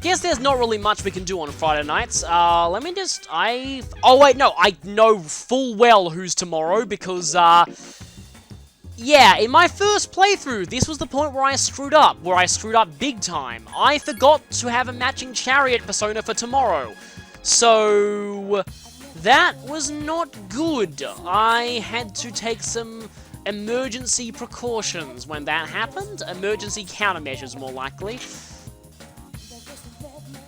Guess there's not really much we can do on Friday nights. Let me just... Oh, wait, no. I know full well who's tomorrow, because, yeah, in my first playthrough, this was the point where I screwed up big time. I forgot to have a matching chariot persona for tomorrow. So, that was not good. I had to take some emergency precautions when that happened. Emergency countermeasures, more likely.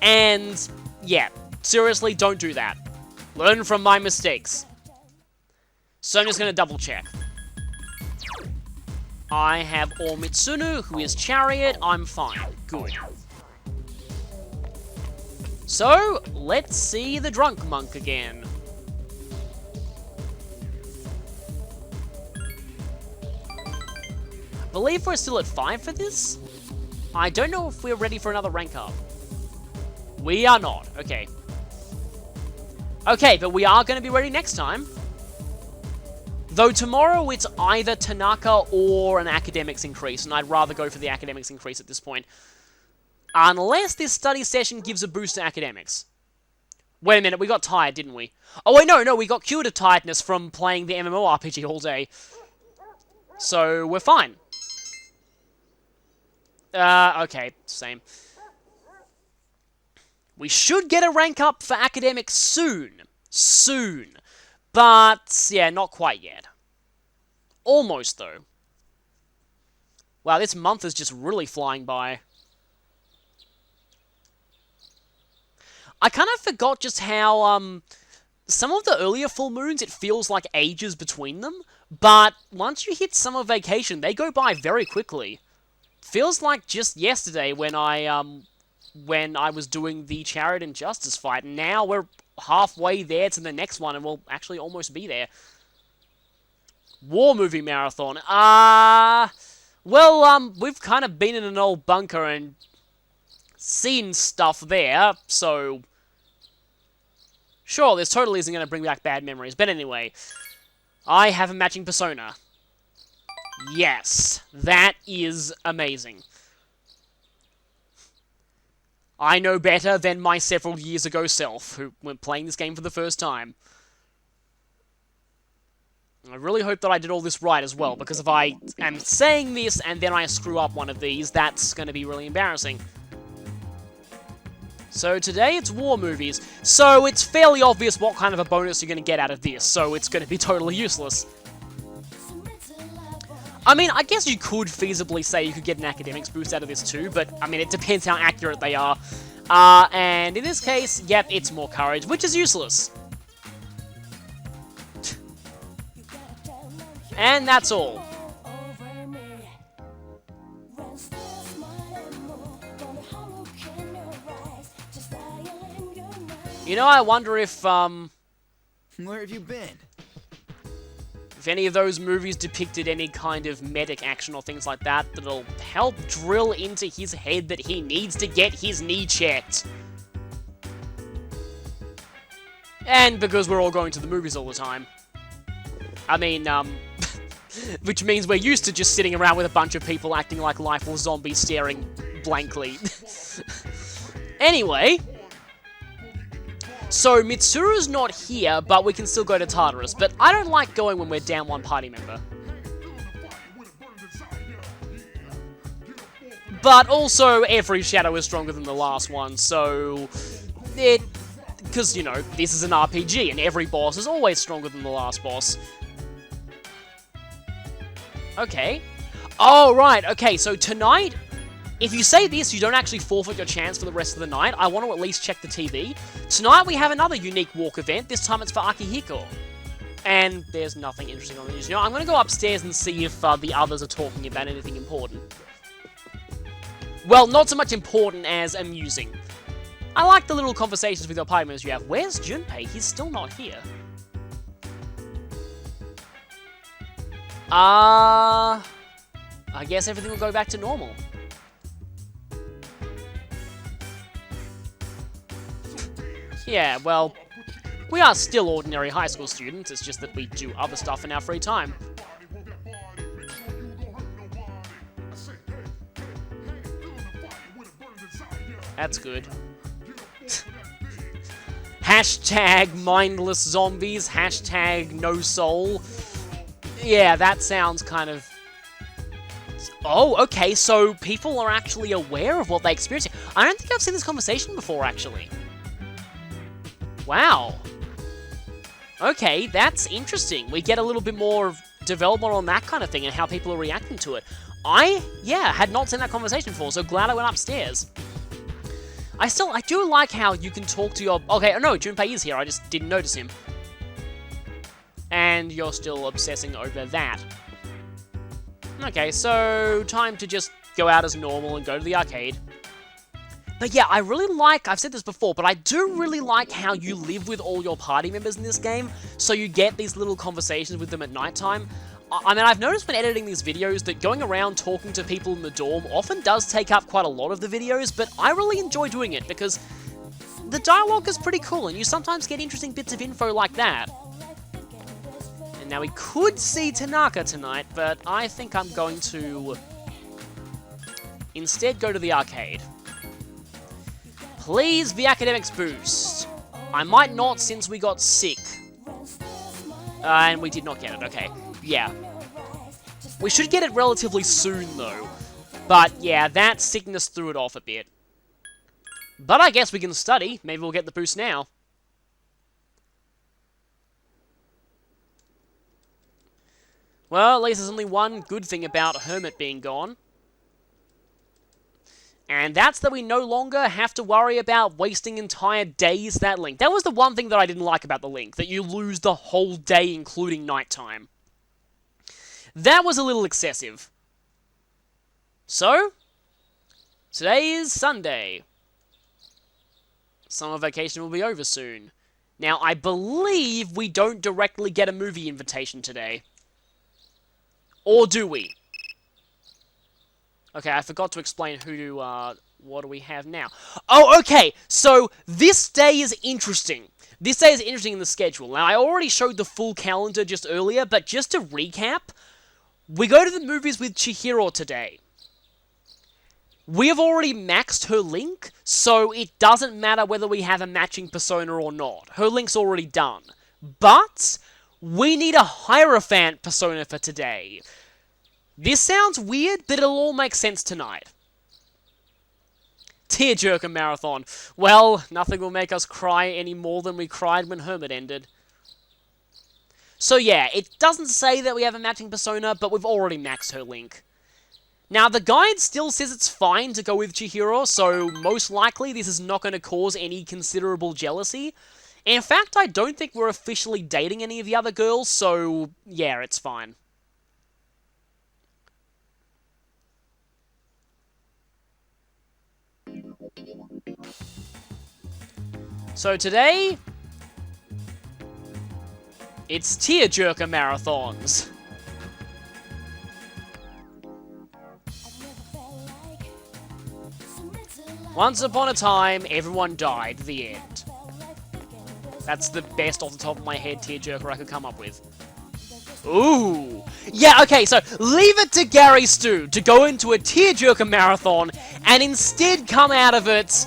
And, yeah, seriously, don't do that. Learn from my mistakes. So I'm just gonna double check. I have all Mitsunu, who is Chariot. I'm fine. Good. So, let's see the Drunk Monk again. I believe we're still at 5 for this. I don't know if we're ready for another rank up. We are not. Okay. Okay, but we are going to be ready next time. Though tomorrow it's either Tanaka or an academics increase, and I'd rather go for the academics increase at this point. Unless this study session gives a boost to academics. Wait a minute, we got tired, didn't we? Oh wait, no, we got cured of tiredness from playing the MMORPG all day. So, we're fine. Okay, same. We should get a rank up for academics soon. Soon. But, yeah, not quite yet. Almost, though. Wow, this month is just really flying by. I kind of forgot just how, some of the earlier full moons, it feels like ages between them. But once you hit summer vacation, they go by very quickly. Feels like just yesterday when I was doing the Chariot and Justice fight. Now we're halfway there to the next one, and we'll actually almost be there. War movie marathon. Well, we've kind of been in an old bunker and seen stuff there, so... Sure, this totally isn't going to bring back bad memories, but anyway. I have a matching persona. Yes, that is amazing. I know better than my several years ago self, who went playing this game for the first time. I really hope that I did all this right as well, because if I am saying this and then I screw up one of these, that's going to be really embarrassing. So today it's war movies, so it's fairly obvious what kind of a bonus you're going to get out of this, so it's going to be totally useless. I mean, I guess you could feasibly say you could get an academics boost out of this too, but, I mean, it depends how accurate they are. And in this case, yep, it's more courage, which is useless. And that's all. You know, I wonder if, Where have you been? If any of those movies depicted any kind of medic action or things like that, that'll help drill into his head that he needs to get his knee checked. And because we're all going to the movies all the time. I mean, which means we're used to just sitting around with a bunch of people acting like lifeless zombies staring blankly. Anyway... So, Mitsuru's not here, but we can still go to Tartarus. But I don't like going when we're down one party member. But also, every shadow is stronger than the last one, so... Because, you know, this is an RPG, and every boss is always stronger than the last boss. Okay. Oh, right, okay, so tonight... If you say this, you don't actually forfeit your chance for the rest of the night. I want to at least check the TV. Tonight we have another unique walk event. This time it's for Akihiko. And there's nothing interesting on the news. You know, I'm going to go upstairs and see if the others are talking about anything important. Well, not so much important as amusing. I like the little conversations with your party members you have. Where's Junpei? He's still not here. I guess everything will go back to normal. Yeah, well, we are still ordinary high school students, it's just that we do other stuff in our free time. That's good. Hashtag mindless zombies. Hashtag no soul. Yeah, that sounds kind of... Oh, okay, so people are actually aware of what they experience. I don't think I've seen this conversation before, actually. Wow. Okay, that's interesting. We get a little bit more development on that kind of thing and how people are reacting to it. Yeah, had not seen that conversation before, so glad I went upstairs. I do like how you can talk to your... Okay, no, Junpei is here, I just didn't notice him. And you're still obsessing over that. Okay, so time to just go out as normal and go to the arcade. But yeah, I really like, I've said this before, but I do really like how you live with all your party members in this game, so you get these little conversations with them at nighttime. I mean, I've noticed when editing these videos that going around talking to people in the dorm often does take up quite a lot of the videos, but I really enjoy doing it because the dialogue is pretty cool and you sometimes get interesting bits of info like that. And now we could see Tanaka tonight, but I think I'm going to instead go to the arcade. Please, the academics boost. I might not since we got sick. And we did not get it, okay. Yeah. We should get it relatively soon, though. But, yeah, that sickness threw it off a bit. But I guess we can study. Maybe we'll get the boost now. Well, at least there's only one good thing about Hermit being gone. And that's that we no longer have to worry about wasting entire days that link. That was the one thing that I didn't like about the link, that you lose the whole day, including nighttime. That was a little excessive. So, today is Sunday. Summer vacation will be over soon. Now, I believe we don't directly get a movie invitation today. Or do we? Okay, I forgot to explain what do we have now. Oh, okay, so this day is interesting. This day is interesting in the schedule. Now, I already showed the full calendar just earlier, but just to recap, we go to the movies with Chihiro today. We have already maxed her link, so it doesn't matter whether we have a matching persona or not. Her link's already done. But we need a Hierophant persona for today. This sounds weird, but it'll all make sense tonight. Tearjerker marathon. Well, nothing will make us cry any more than we cried when Hermit ended. So yeah, it doesn't say that we have a matching persona, but we've already maxed her link. Now, the guide still says it's fine to go with Chihiro, so most likely this is not going to cause any considerable jealousy. In fact, I don't think we're officially dating any of the other girls, so yeah, it's fine. So today, it's tearjerker marathons. Once upon a time, everyone died. The end. That's the best off the top of my head tearjerker I could come up with. Ooh. Yeah, okay, so leave it to Gary Stu to go into a tearjerker marathon and instead come out of it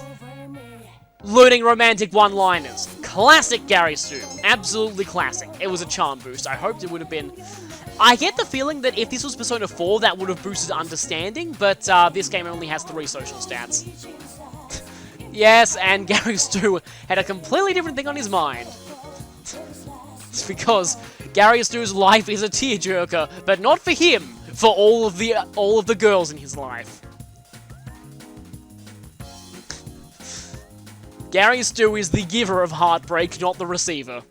learning romantic one-liners. Classic Gary Stu. Absolutely classic. It was a charm boost. I hoped it would have been... I get the feeling that if this was Persona 4, that would have boosted understanding, but this game only has 3 social stats. Yes, and Gary Stu had a completely different thing on his mind. It's because Gary Stu's life is a tearjerker, but not for him, for all of the girls in his life. Gary Stu is the giver of heartbreak, not the receiver.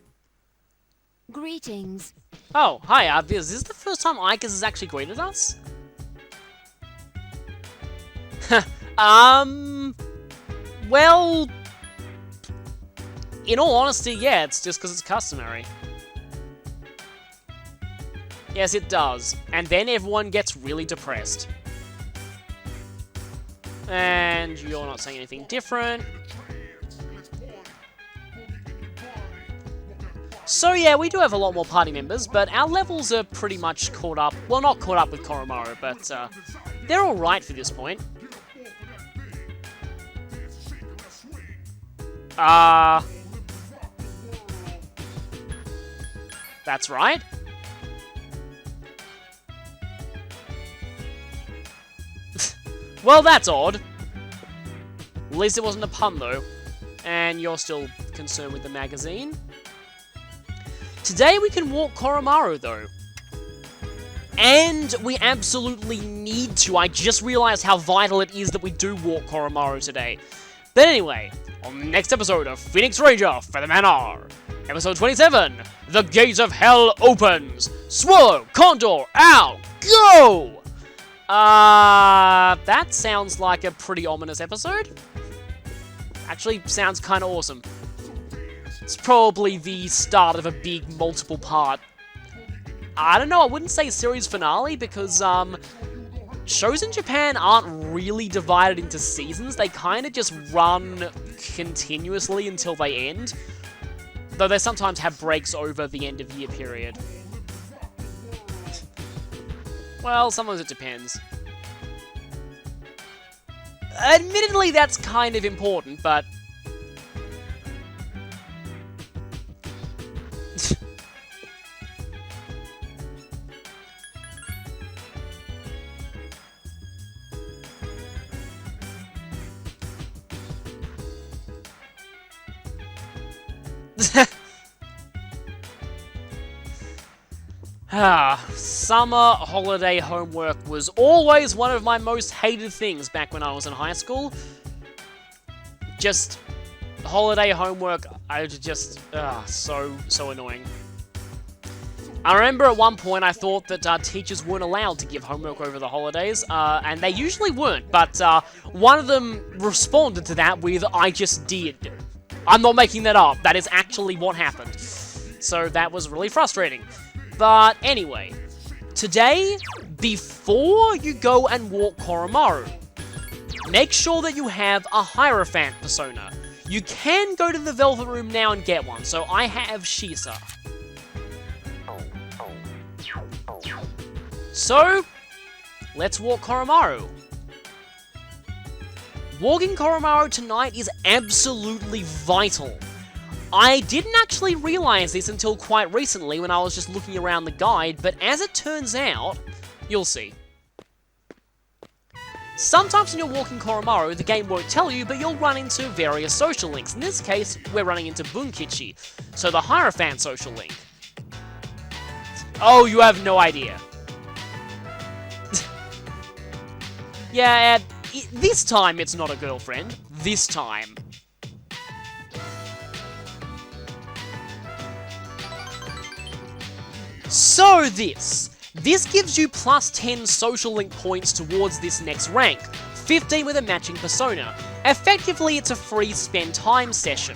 Greetings. Oh, hi, is this the first time Aigis has actually greeted us? Well, in all honesty, yeah, it's just because it's customary. Yes, it does. And then everyone gets really depressed. And you're not saying anything different. So yeah, we do have a lot more party members, but our levels are pretty much caught up. Well, not caught up with Koromaru, but they're alright for this point. That's right. Well, that's odd. At least it wasn't a pun, though. And you're still concerned with the magazine. Today we can walk Koromaru, though. And we absolutely need to. I just realized how vital it is that we do walk Koromaru today. But anyway, on the next episode of Phoenix Ranger Feather Manor, episode 27, The Gate of Hell Opens. Swallow, Condor, out, go! That sounds like a pretty ominous episode. Actually, sounds kind of awesome. It's probably the start of a big multiple part. I don't know, I wouldn't say series finale because, shows in Japan aren't really divided into seasons. They kind of just run continuously until they end. Though they sometimes have breaks over the end of year period. Well, sometimes it depends. Admittedly, that's kind of important, but... Summer holiday homework was always one of my most hated things back when I was in high school. Just holiday homework, I just, so annoying. I remember at one point I thought that teachers weren't allowed to give homework over the holidays, and they usually weren't, but one of them responded to that with, "I just did." I'm not making that up, that is actually what happened. So that was really frustrating. But anyway, today, before you go and walk Koromaru, make sure that you have a Hierophant persona. You can go to the Velvet Room now and get one, so I have Shisa. So, let's walk Koromaru. Walking Koromaru tonight is absolutely vital. I didn't actually realize this until quite recently when I was just looking around the guide, but as it turns out, you'll see. Sometimes when you're walking Koromaru, the game won't tell you, but you'll run into various social links. In this case, we're running into Bunkichi, so the Hierophant social link. Oh, you have no idea. Yeah, this time it's not a girlfriend. This time. So this gives you plus 10 social link points towards this next rank, 15 with a matching persona. Effectively, it's a free spend time session.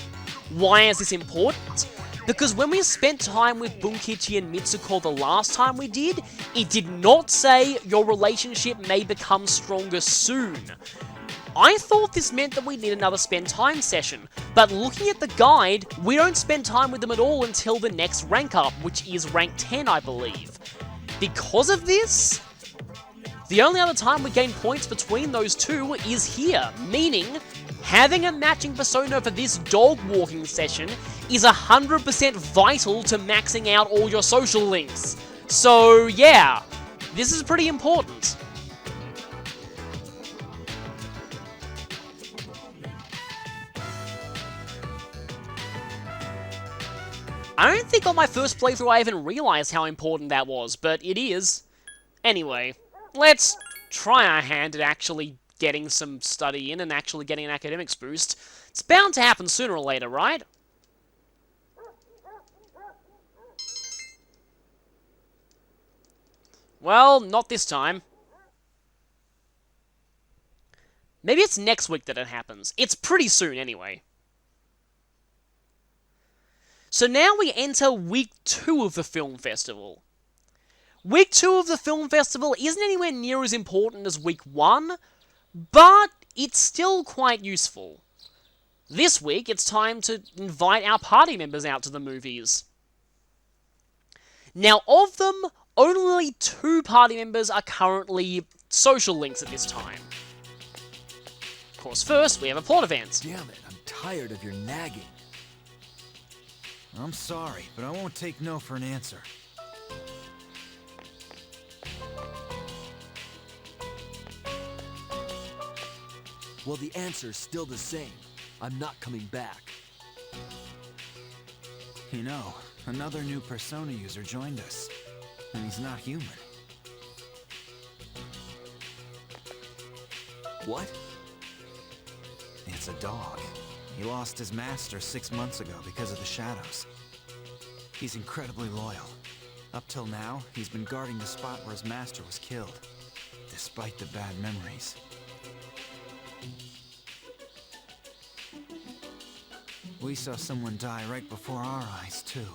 Why is this important? Because when we spent time with Bunkichi and Mitsuko the last time we did, it did not say your relationship may become stronger soon. I thought this meant that we need another spend time session, but looking at the guide, we don't spend time with them at all until the next rank up, which is rank 10, I believe. Because of this, the only other time we gain points between those two is here, meaning having a matching persona for this dog walking session is 100% vital to maxing out all your social links. So yeah, this is pretty important. I don't think on my first playthrough I even realized how important that was, but it is. Anyway, let's try our hand at actually getting some study in and actually getting an academics boost. It's bound to happen sooner or later, right? Well, not this time. Maybe it's next week that it happens. It's pretty soon anyway. So now we enter week 2 of the film festival. Week 2 of the film festival isn't anywhere near as important as week 1, but it's still quite useful. This week, it's time to invite our party members out to the movies. Now, of them, only 2 party members are currently social links at this time. course, first, we have a plot event. Damn it, I'm tired of your nagging. I'm sorry, but I won't take no for an answer. Well, the answer's still the same. I'm not coming back. You know, another new Persona user joined us, and he's not human. What? It's a dog. He lost his master 6 months ago because of the shadows. He's incredibly loyal. Up till now, he's been guarding the spot where his master was killed, despite the bad memories. We saw someone die right before our eyes, too.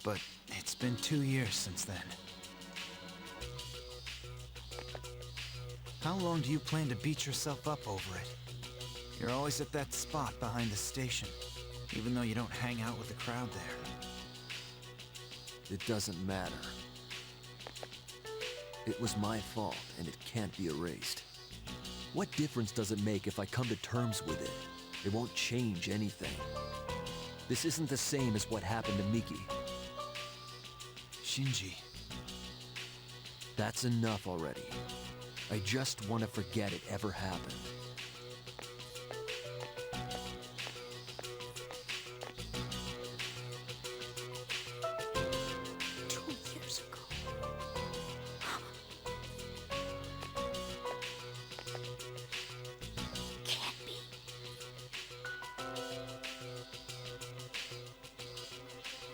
But it's been 2 years since then. How long do you plan to beat yourself up over it? You're always at that spot behind the station, even though you don't hang out with the crowd there. It doesn't matter. It was my fault, and it can't be erased. What difference does it make if I come to terms with it? It won't change anything. This isn't the same as what happened to Miki. Shinji. That's enough already. I just want to forget it ever happened.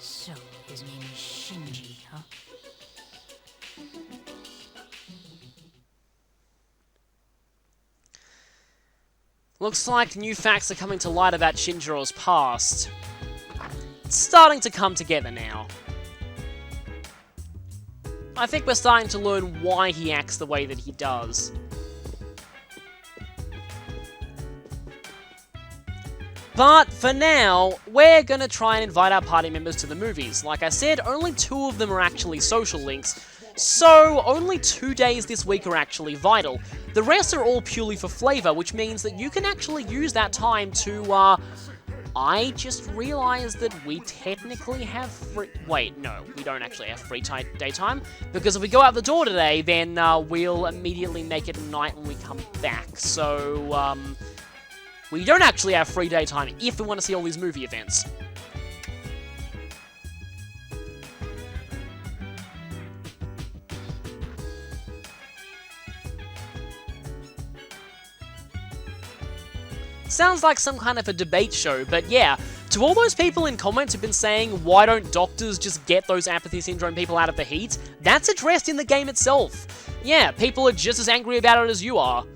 So, his name is Shinji, huh? Looks like new facts are coming to light about Shinjiro's past. It's starting to come together now. I think we're starting to learn why he acts the way that he does. But for now, we're gonna try and invite our party members to the movies. Like I said, only 2 of them are actually social links, so only 2 days this week are actually vital. The rest are all purely for flavor, which means that you can actually use that time to, I just realized that we technically have free... Wait, no, we don't actually have free daytime, because if we go out the door today, then we'll immediately make it night when we come back. So, we don't actually have free daytime if we want to see all these movie events. Sounds like some kind of a debate show, but yeah, to all those people in comments who've been saying, why don't doctors just get those apathy syndrome people out of the heat, that's addressed in the game itself. Yeah, people are just as angry about it as you are.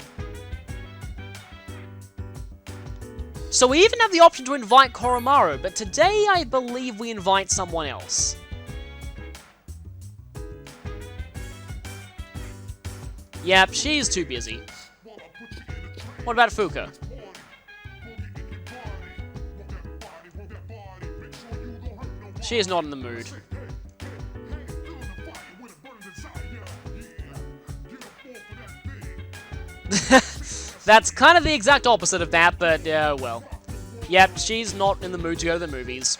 So we even have the option to invite Koromaru, but today I believe we invite someone else. Yep, she's too busy. What about Fuka? She is not in the mood. That's kind of the exact opposite of that, but, well. Yep, she's not in the mood to go to the movies.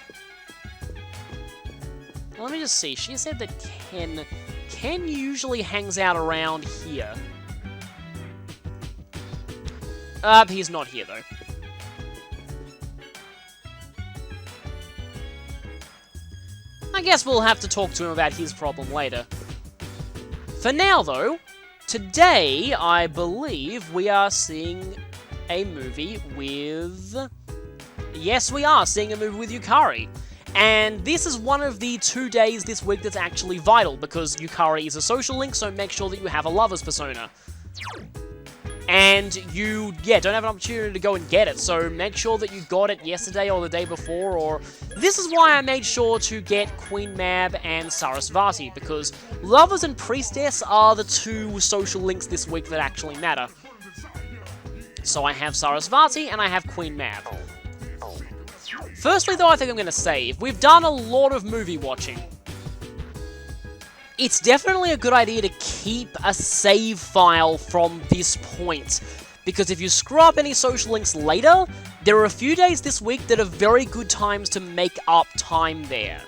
Well, let me just see. She said that Ken usually hangs out around here. He's not here, though. I guess we'll have to talk to him about his problem later. For now, though, today, I believe we are seeing a movie with... Yes, we are seeing a movie with Yukari. And this is one of the 2 days this week that's actually vital, because Yukari is a social link, so make sure that you have a lover's persona. And you, don't have an opportunity to go and get it, so make sure that you got it yesterday or the day before, or... This is why I made sure to get Queen Mab and Sarasvati, because Lovers and Priestess are the 2 social links this week that actually matter. So I have Sarasvati and I have Queen Mab. Firstly, though, I think I'm going to save. We've done a lot of movie watching. It's definitely a good idea to keep a save file from this point, because if you screw up any social links later, there are a few days this week that are very good times to make up time there.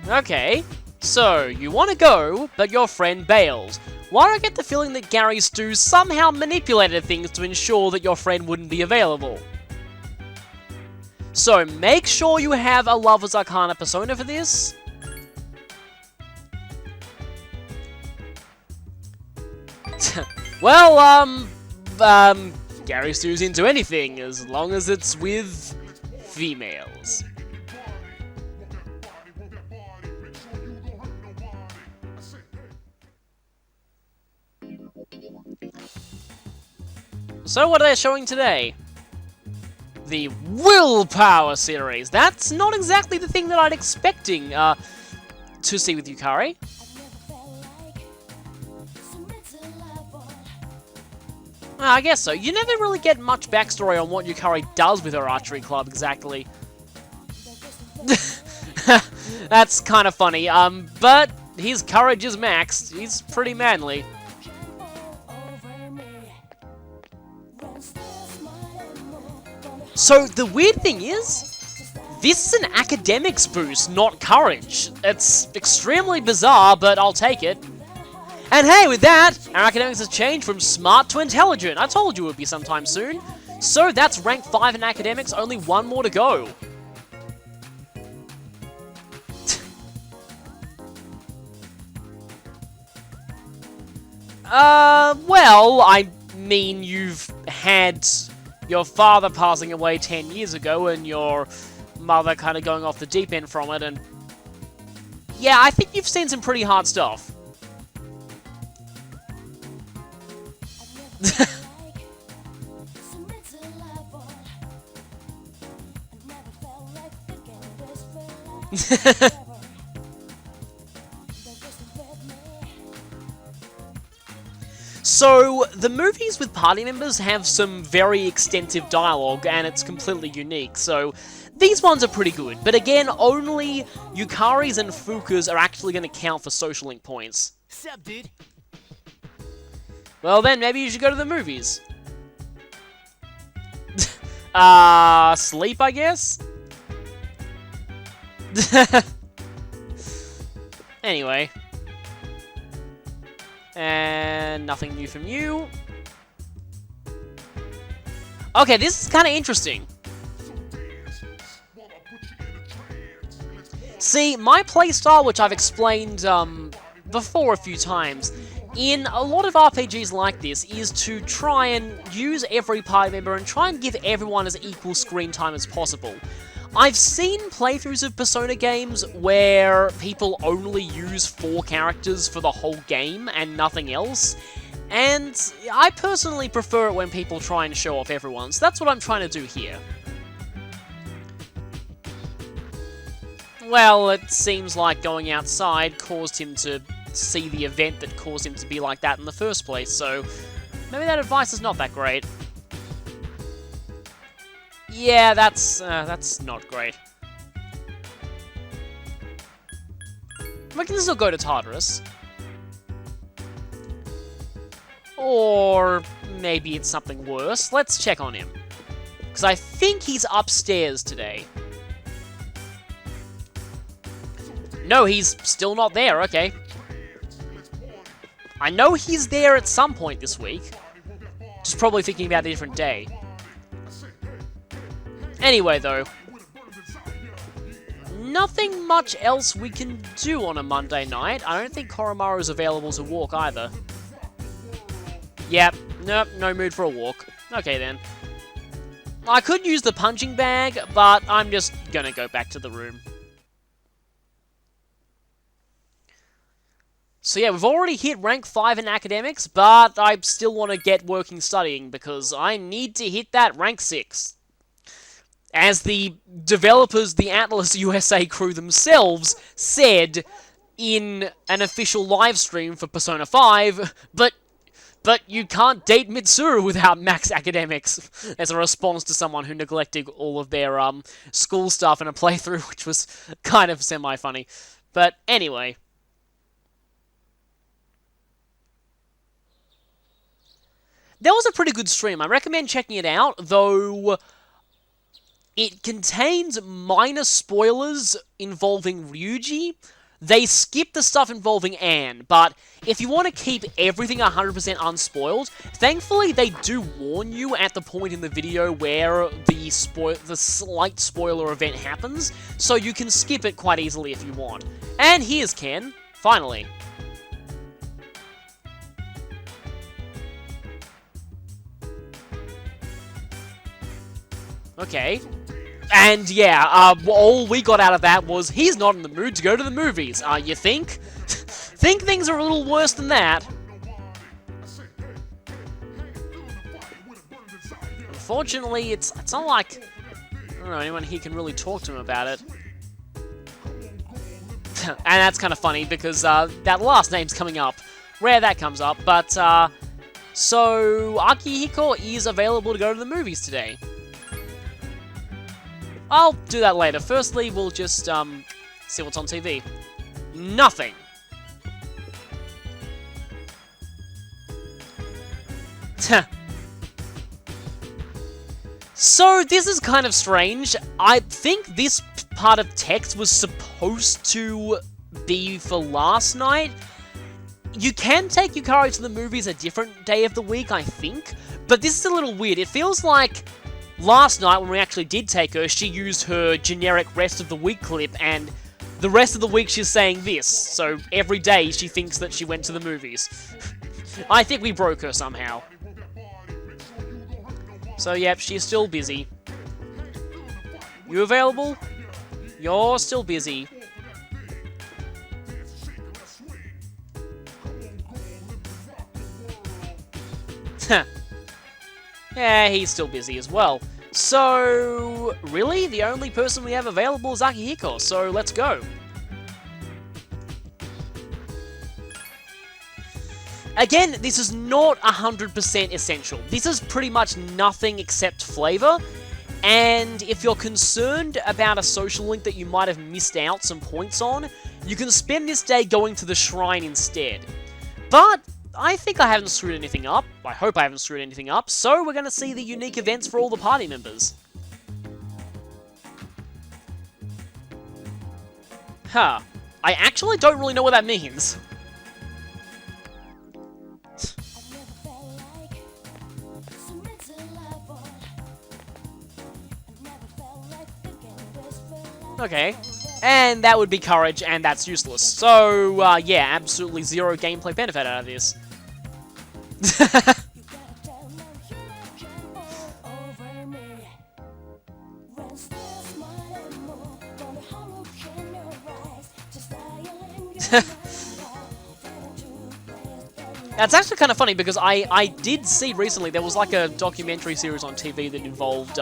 Okay, so you want to go, but your friend bails. Why do I get the feeling that Gary Stu somehow manipulated things to ensure that your friend wouldn't be available? So make sure you have a Lover's Arcana persona for this. Well, Gary Stu's into anything as long as it's with females. So what are they showing today? The Willpower series. That's not exactly the thing that I'd expecting to see with Yukari. I guess so. You never really get much backstory on what Yukari does with her archery club exactly. That's kind of funny. But his courage is maxed. He's pretty manly. So, the weird thing is, this is an academics boost, not courage. It's extremely bizarre, but I'll take it. And hey, with that, our academics has changed from smart to intelligent. I told you it would be sometime soon. So, that's rank 5 in academics, only one more to go. Well, I mean, you've had your father passing away 10 years ago and your mother kind of going off the deep end from it, and yeah, I think you've seen some pretty hard stuff. So, the movies with party members have some very extensive dialogue, and it's completely unique, so these ones are pretty good. But again, only Yukari's and Fuka's are actually going to count for social link points. Sup, dude? Well then, maybe you should go to the movies. Sleep, I guess? Anyway. And nothing new from you. Okay, this is kind of interesting. See, my playstyle, which I've explained before a few times, in a lot of RPGs like this, is to try and use every party member and try and give everyone as equal screen time as possible. I've seen playthroughs of Persona games where people only use 4 characters for the whole game and nothing else, and I personally prefer it when people try and show off everyone, so that's what I'm trying to do here. Well, it seems like going outside caused him to see the event that caused him to be like that in the first place, so maybe that advice is not that great. Yeah, that's not great. We can still go to Tartarus. Or maybe it's something worse. Let's check on him. Because I think he's upstairs today. No, he's still not there, okay. I know he's there at some point this week. Just probably thinking about a different day. Anyway, though, nothing much else we can do on a Monday night. I don't think Koromaru's available to walk either. Yep, nope, no mood for a walk. Okay, then. I could use the punching bag, but I'm just gonna go back to the room. So yeah, we've already hit rank 5 in academics, but I still want to get working studying, because I need to hit that rank 6. As the developers, the Atlas USA crew themselves, said in an official live stream for Persona 5, but you can't date Mitsuru without max academics, as a response to someone who neglected all of their school stuff in a playthrough, which was kind of semi-funny. But anyway, that was a pretty good stream. I recommend checking it out, though it contains minor spoilers involving Ryuji. They skip the stuff involving Anne, but if you want to keep everything 100% unspoiled, thankfully they do warn you at the point in the video where the slight spoiler event happens, so you can skip it quite easily if you want. And here's Ken, finally. Okay. And yeah, all we got out of that was he's not in the mood to go to the movies. You think? Think things are a little worse than that. Unfortunately, it's not like, I don't know, anyone here can really talk to him about it. And that's kind of funny because that last name's coming up. Rare that comes up, but so Akihiko is available to go to the movies today. I'll do that later. Firstly, we'll just, see what's on TV. Nothing. So, this is kind of strange. I think this part of text was supposed to be for last night. You can take Yukari to the movies a different day of the week, I think. But this is a little weird. It feels like last night, when we actually did take her, she used her generic rest of the week clip, and the rest of the week she's saying this. So every day she thinks that she went to the movies. I think we broke her somehow. So yep, she's still busy. You available? You're still busy. Yeah, he's still busy as well. So, really? The only person we have available is Akihiko, so let's go. Again, this is not 100% essential. This is pretty much nothing except flavor, and if you're concerned about a social link that you might have missed out some points on, you can spend this day going to the shrine instead. But I think I haven't screwed anything up. I hope I haven't screwed anything up. So we're going to see the unique events for all the party members. Huh. I actually don't really know what that means. Okay. And that would be courage, and that's useless. So, yeah, absolutely zero gameplay benefit out of this. That's actually kind of funny because I did see recently there was like a documentary series on TV that involved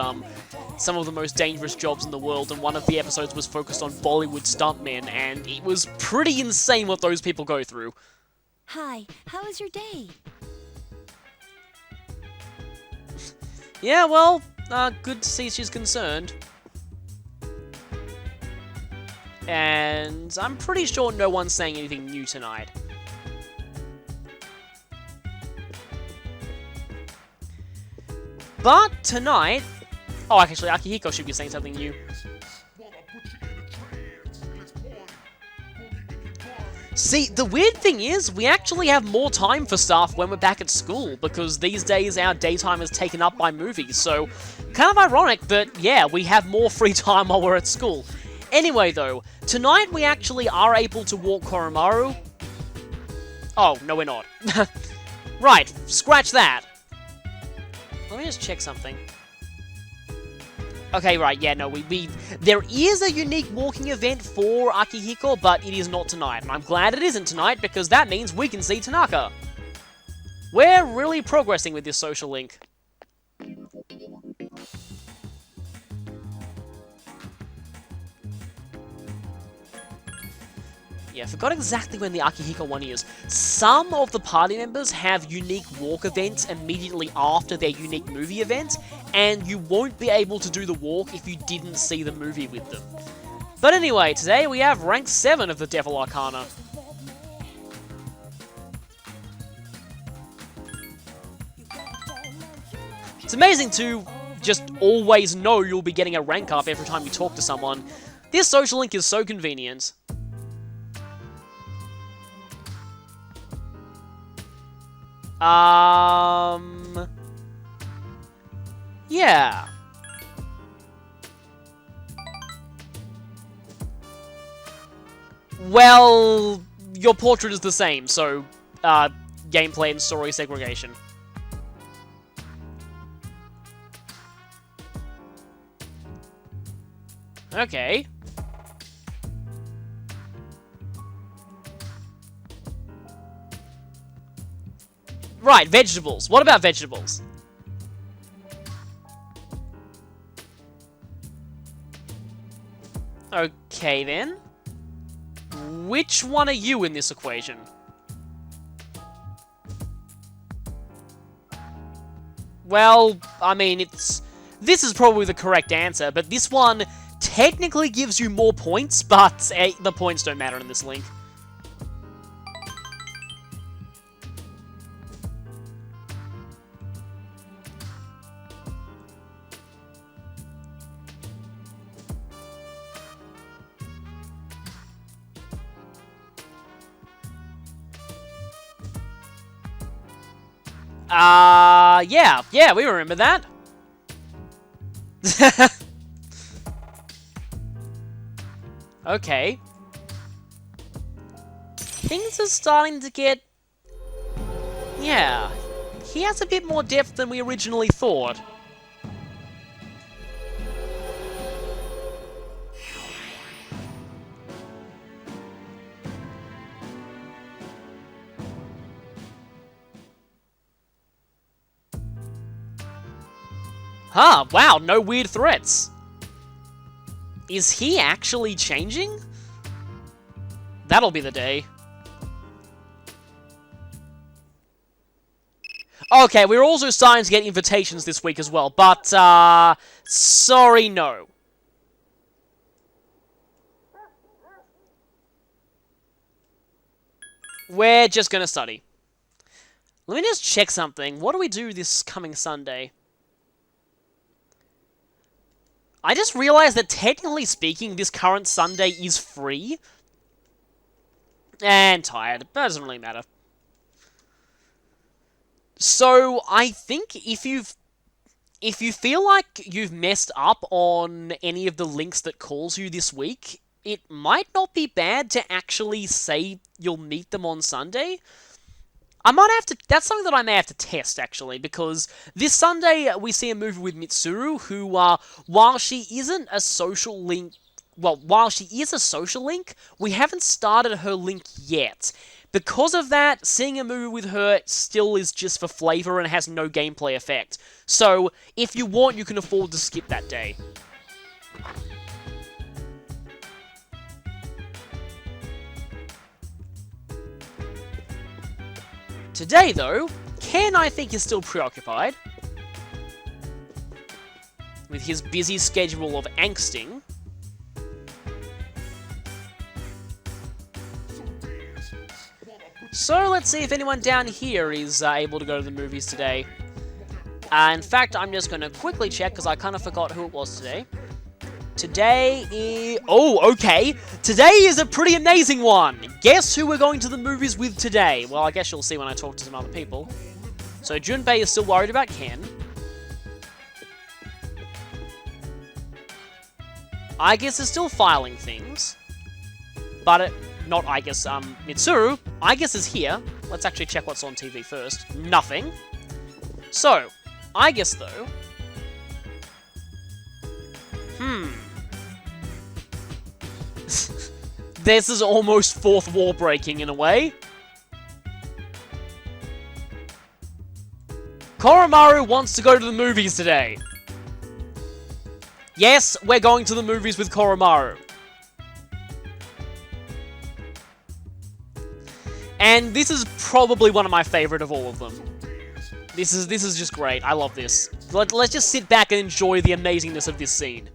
some of the most dangerous jobs in the world, and one of the episodes was focused on Bollywood stuntmen, and it was pretty insane what those people go through. Hi, how was your day? Yeah, well, good to see she's concerned. And I'm pretty sure no one's saying anything new tonight. But tonight... Oh, actually, Akihiko should be saying something new. See, the weird thing is, we actually have more time for stuff when we're back at school, because these days our daytime is taken up by movies, so kind of ironic, but yeah, we have more free time while we're at school. Anyway, though, tonight we actually are able to walk Koromaru. Oh, no we're not. Right, scratch that. Let me just check something. Okay, right, yeah, no, there is a unique walking event for Akihiko, but it is not tonight. And I'm glad it isn't tonight, because that means we can see Tanaka. We're really progressing with this social link. Yeah, I forgot exactly when the Akihiko one is. Some of the party members have unique walk events immediately after their unique movie event, and you won't be able to do the walk if you didn't see the movie with them. But anyway, today we have rank 7 of the Devil Arcana. It's amazing to just always know you'll be getting a rank up every time you talk to someone. This social link is so convenient. Yeah. Well, your portrait is the same, so, gameplay and story segregation. Okay. Right, vegetables. What about vegetables? Okay, then. Which one are you in this equation? Well, I mean, this is probably the correct answer, but this one technically gives you more points, but the points don't matter in this link. Yeah, we remember that. Okay. Things are starting to get... Yeah. He has a bit more depth than we originally thought. Huh, wow, no weird threats. Is he actually changing? That'll be the day. Okay, we're also starting to get invitations this week as well, but, sorry, no. We're just gonna study. Let me just check something. What do we do this coming Sunday? I just realized that, technically speaking, this current Sunday is free. And tired. But it doesn't really matter. So, I think if you feel like you've messed up on any of the links that calls you this week, it might not be bad to actually say you'll meet them on Sunday. I might have to... That's something that I may have to test, actually, because this Sunday we see a movie with Mitsuru, who, while she isn't a social link... Well, while she is a social link, we haven't started her link yet. Because of that, seeing a movie with her still is just for flavor and has no gameplay effect. So, if you want, you can afford to skip that day. Today, though, Ken, I think, is still preoccupied with his busy schedule of angsting. So let's see if anyone down here is able to go to the movies today. In fact, I'm just going to quickly check because I kind of forgot who it was today. Today is... Oh, okay. Today is a pretty amazing one. Guess who we're going to the movies with today? Well, I guess you'll see when I talk to some other people. So Junpei is still worried about Ken. Aigis is still filing things. But not Aigis, Mitsuru. Aigis is here. Let's actually check what's on TV first. Nothing. So, Aigis though. This is almost fourth wall breaking in a way. Koromaru wants to go to the movies today. Yes, we're going to the movies with Koromaru. And this is probably one of my favorite of all of them. This is just great. I love this. Let's just sit back and enjoy the amazingness of this scene.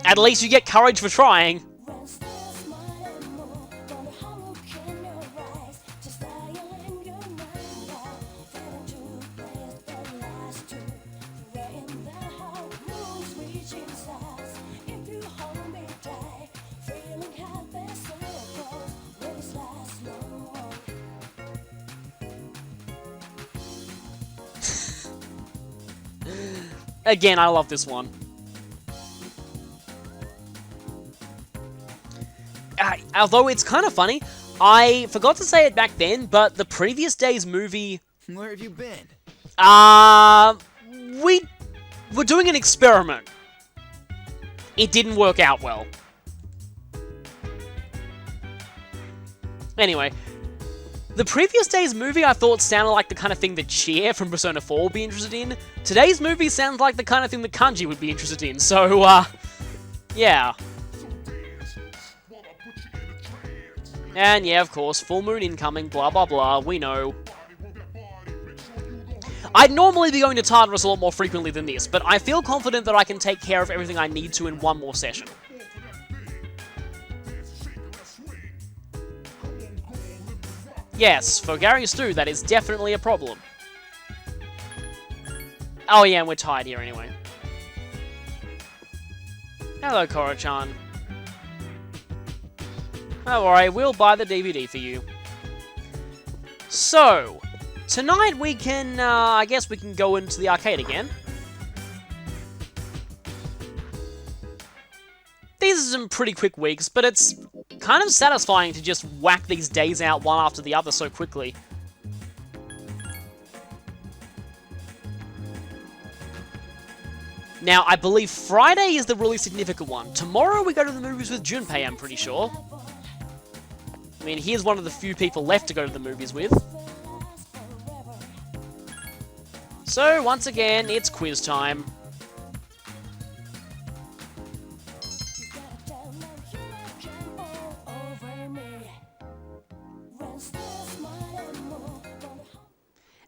At least you get courage for trying. Again, I love this one. Although it's kind of funny, I forgot to say it back then, but the previous day's movie... Where have you been? We were doing an experiment. It didn't work out well. Anyway, the previous day's movie I thought sounded like the kind of thing that Cheer from Persona 4 would be interested in. Today's movie sounds like the kind of thing that Kanji would be interested in, so, yeah. And yeah, of course, full moon incoming, blah blah blah, we know. I'd normally be going to Tartarus a lot more frequently than this, but I feel confident that I can take care of everything I need to in one more session. Yes, for Gary Stu, that is definitely a problem. Oh yeah, and we're tied here anyway. Hello, Koro-chan. Don't worry, we'll buy the DVD for you. So, tonight we can, I guess we can go into the arcade again. These are some pretty quick weeks, but it's kind of satisfying to just whack these days out one after the other so quickly. Now, I believe Friday is the really significant one. Tomorrow we go to the movies with Junpei, I'm pretty sure. I mean, he's one of the few people left to go to the movies with. So, once again, it's quiz time.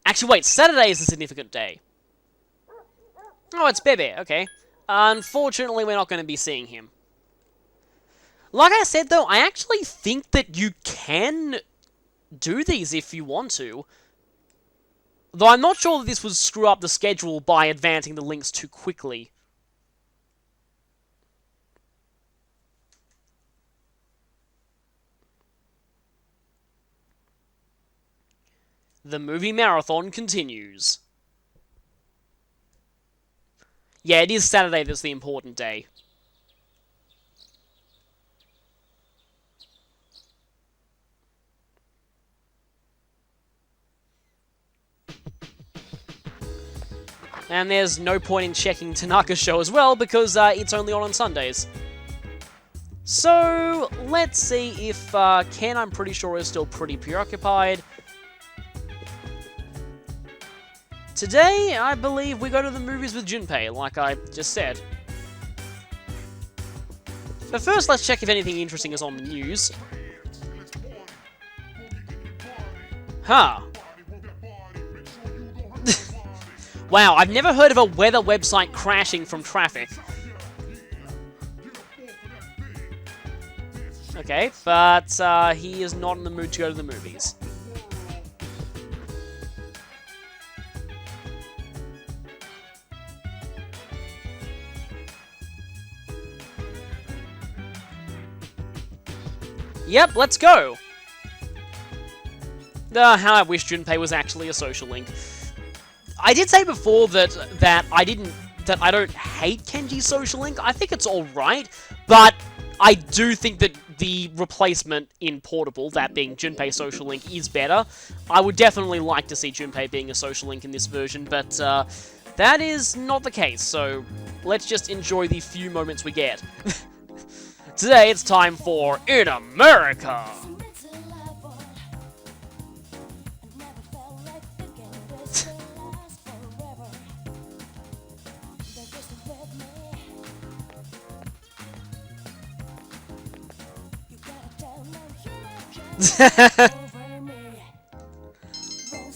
Actually, wait, Saturday is a significant day. Oh, it's Bebe, okay. Unfortunately, we're not going to be seeing him. Like I said, though, I actually think that you can do these if you want to. Though I'm not sure that this would screw up the schedule by advancing the links too quickly. The movie marathon continues. Yeah, it is Saturday that's the important day. And there's no point in checking Tanaka's show as well, because it's only on Sundays. So, let's see if Ken, I'm pretty sure, is still pretty preoccupied. Today, I believe we go to the movies with Junpei, like I just said. But first, let's check if anything interesting is on the news. Huh. Wow, I've never heard of a weather website crashing from traffic. Okay, but he is not in the mood to go to the movies. Yep, let's go! How I wish Junpei was actually a social link. I did say before that I don't hate Kenji's social link. I think it's alright, but I do think that the replacement in Portable, that being Junpei social link, is better. I would definitely like to see Junpei being a social link in this version, but that is not the case, so let's just enjoy the few moments we get. Today it's time for In America!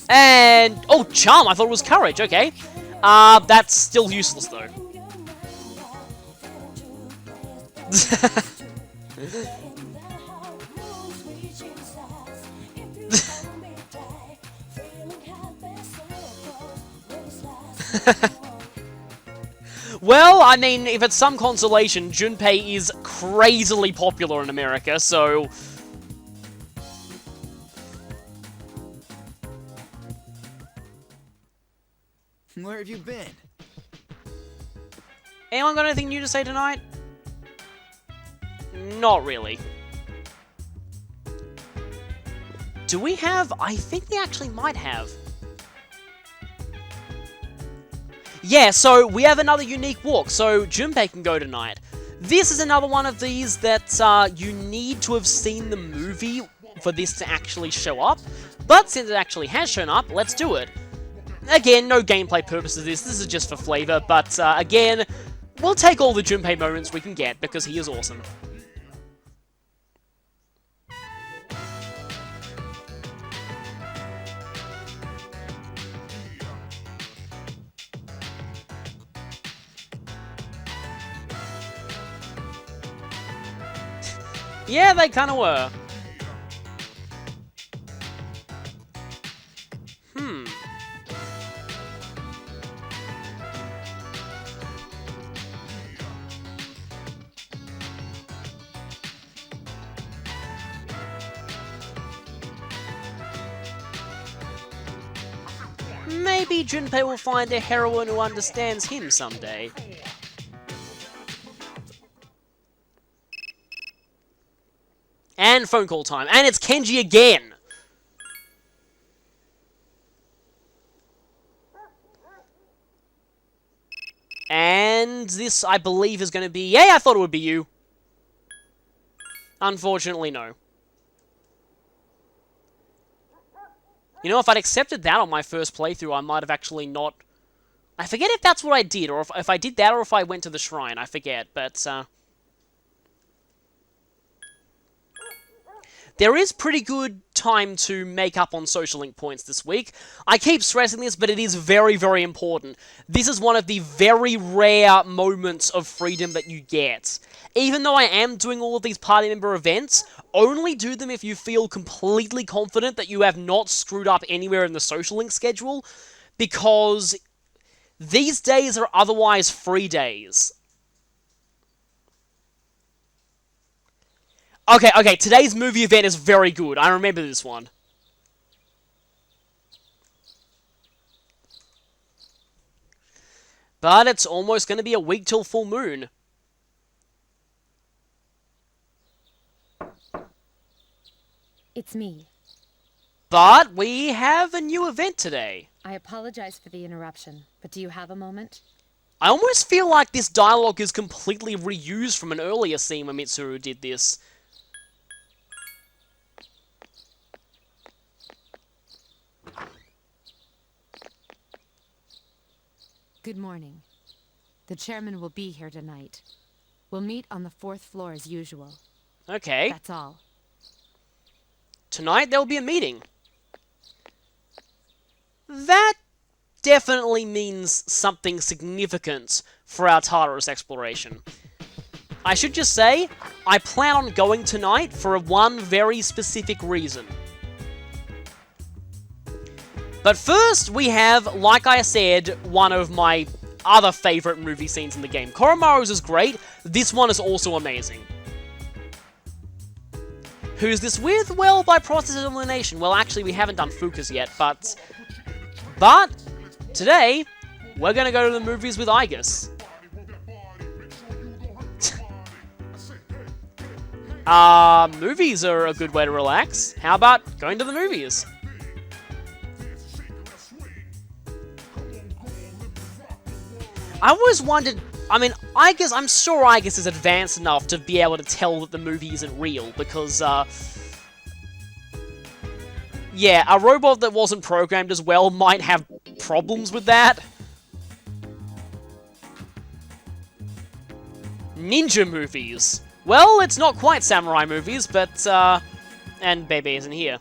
And... oh, charm! I thought it was courage, okay. That's still useless, though. Well, I mean, if it's some consolation, Junpei is crazily popular in America, so... Where have you been? Anyone got anything new to say tonight? Not really. Do we have... I think we actually might have. Yeah, so we have another unique walk, so Junpei can go tonight. This is another one of these that you need to have seen the movie for this to actually show up. But since it actually has shown up, let's do it. Again, no gameplay purpose of this is just for flavor, but again, we'll take all the Junpei moments we can get because he is awesome. Yeah, they kind of were. Maybe Junpei will find a heroine who understands him someday. And phone call time. And it's Kenji again! And this, I believe, is going to be... yeah, I thought it would be you. Unfortunately, no. You know, if I'd accepted that on my first playthrough, I might have actually not... I forget if that's what I did, or if I did that, or if I went to the shrine. I forget, but... there is pretty good time to make up on social link points this week. I keep stressing this, but it is very, very important. This is one of the very rare moments of freedom that you get. Even though I am doing all of these party member events, only do them if you feel completely confident that you have not screwed up anywhere in the social link schedule, because these days are otherwise free days. Okay, today's movie event is very good. I remember this one. But it's almost going to be a week till full moon. It's me. But we have a new event today. I apologize for the interruption, but do you have a moment? I almost feel like this dialogue is completely reused from an earlier scene when Mitsuru did this. Good morning. The chairman will be here tonight. We'll meet on the 4th floor as usual. Okay. That's all. Tonight there'll be a meeting. That definitely means something significant for our Tartarus exploration. I should just say, I plan on going tonight for one very specific reason. But first, we have, like I said, one of my other favorite movie scenes in the game. Koromaru's is great, this one is also amazing. Who's this with? Well, by process of elimination. Well, actually, we haven't done Fuka's yet, but today, we're gonna go to the movies with Aigis. Movies are a good way to relax. How about going to the movies? I always wondered, I mean, I'm sure Aigis is advanced enough to be able to tell that the movie isn't real, because, yeah, a robot that wasn't programmed as well might have problems with that. Ninja movies. Well, it's not quite samurai movies, but, And Bebe isn't here.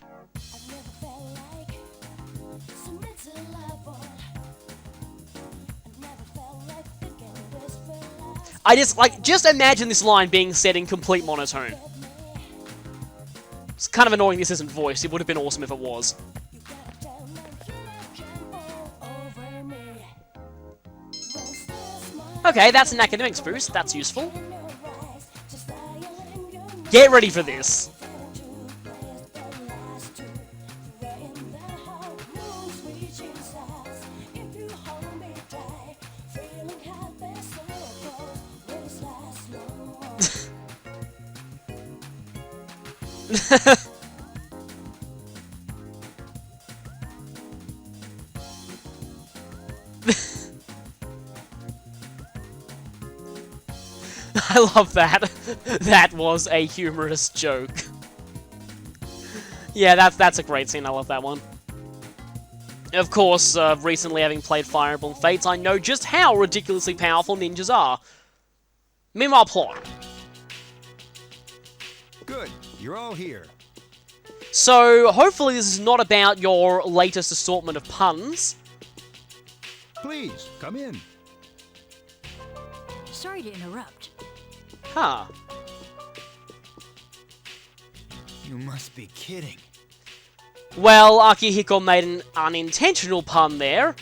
I just imagine this line being said in complete monotone. It's kind of annoying this isn't voiced. It would have been awesome if it was. Okay, that's an academics boost. That's useful. Get ready for this. I love that. That was a humorous joke. Yeah, that's a great scene. I love that one. Of course, recently having played Fire Emblem Fates, I know just how ridiculously powerful ninjas are. Meanwhile, plot. Good, you're all here. So, hopefully this is not about your latest assortment of puns. Please, come in. Sorry to interrupt. Huh. You must be kidding. Well, Akihiko made an unintentional pun there.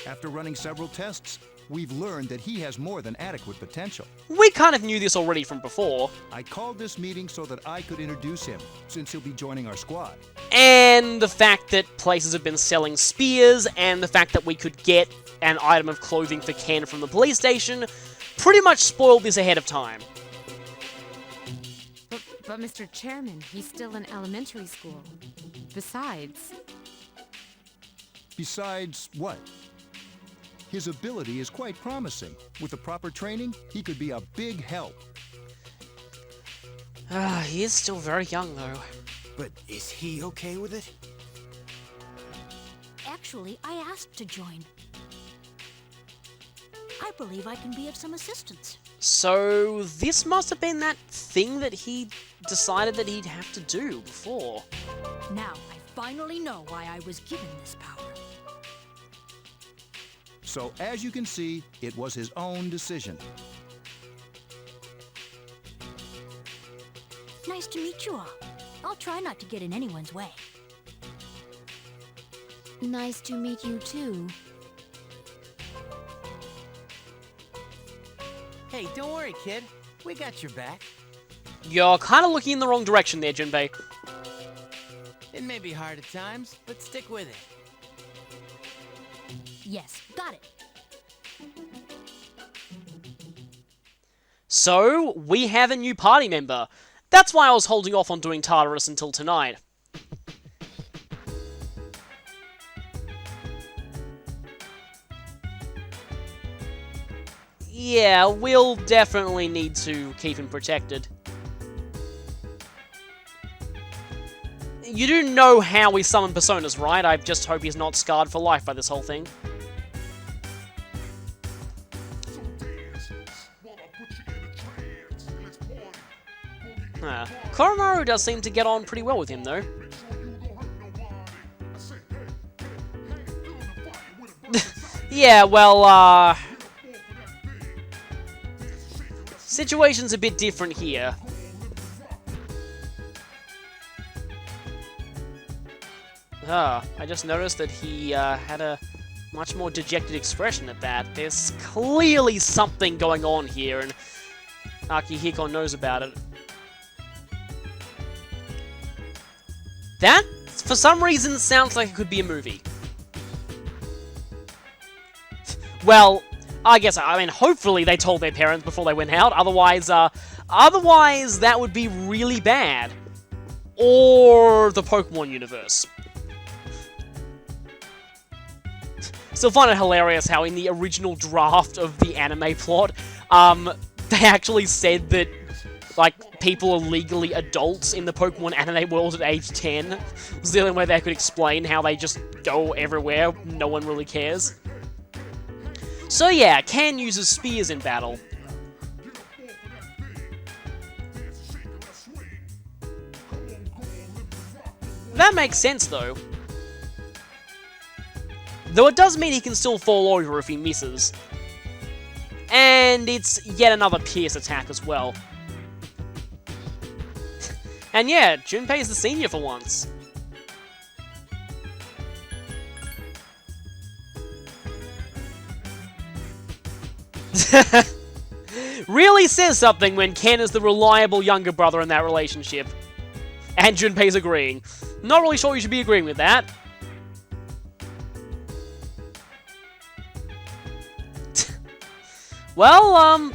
After running several tests, we've learned that he has more than adequate potential. We kind of knew this already from before. I called this meeting so that I could introduce him, since he'll be joining our squad. And the fact that places have been selling spears, and the fact that we could get an item of clothing for Ken from the police station, pretty much spoiled this ahead of time. But Mr. Chairman, he's still in elementary school. Besides, Besides what? His ability is quite promising. With the proper training, he could be a big help. He is still very young, though. But is he okay with it? Actually, I asked to join. I believe I can be of some assistance. So, this must have been that thing that he decided that he'd have to do before. Now, I finally know why I was given this power. So, as you can see, it was his own decision. Nice to meet you all. I'll try not to get in anyone's way. nice to meet you too. Hey, don't worry, kid. We got your back. You're kind of looking in the wrong direction there, Junpei. It may be hard at times, but stick with it. Yes, got it. So, we have a new party member. That's why I was holding off on doing Tartarus until tonight. Yeah, we'll definitely need to keep him protected. You do know how we summon personas, right? I just hope he's not scarred for life by this whole thing. Koromaru does seem to get on pretty well with him, though. Yeah, well, situation's a bit different here. I just noticed that he had a much more dejected expression at that. There's clearly something going on here, and Akihiko knows about it. That, for some reason, sounds like it could be a movie. Well, I guess, I mean, hopefully they told their parents before they went out. Otherwise, that would be really bad. Or the Pokemon universe. Still find it hilarious how in the original draft of the anime plot, they actually said that, like, people are legally adults in the Pokemon anime world at age 10. It was the only way they could explain how they just go everywhere, no one really cares. So yeah, Ken uses spears in battle. That makes sense, though. Though it does mean he can still fall over if he misses. And it's yet another pierce attack as well. And yeah, Junpei's the senior for once. Really says something when Ken is the reliable younger brother in that relationship. And Junpei's agreeing. Not really sure you should be agreeing with that. Well,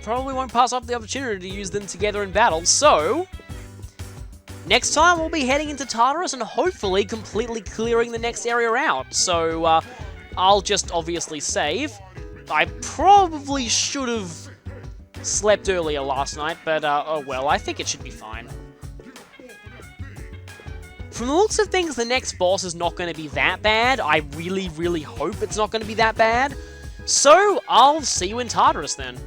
probably won't pass up the opportunity to use them together in battle, so... Next time, we'll be heading into Tartarus and hopefully completely clearing the next area out. So, I'll just obviously save. I probably should have slept earlier last night, but, oh well, I think it should be fine. From the looks of things, the next boss is not going to be that bad. I really, really hope it's not going to be that bad. So, I'll see you in Tartarus then.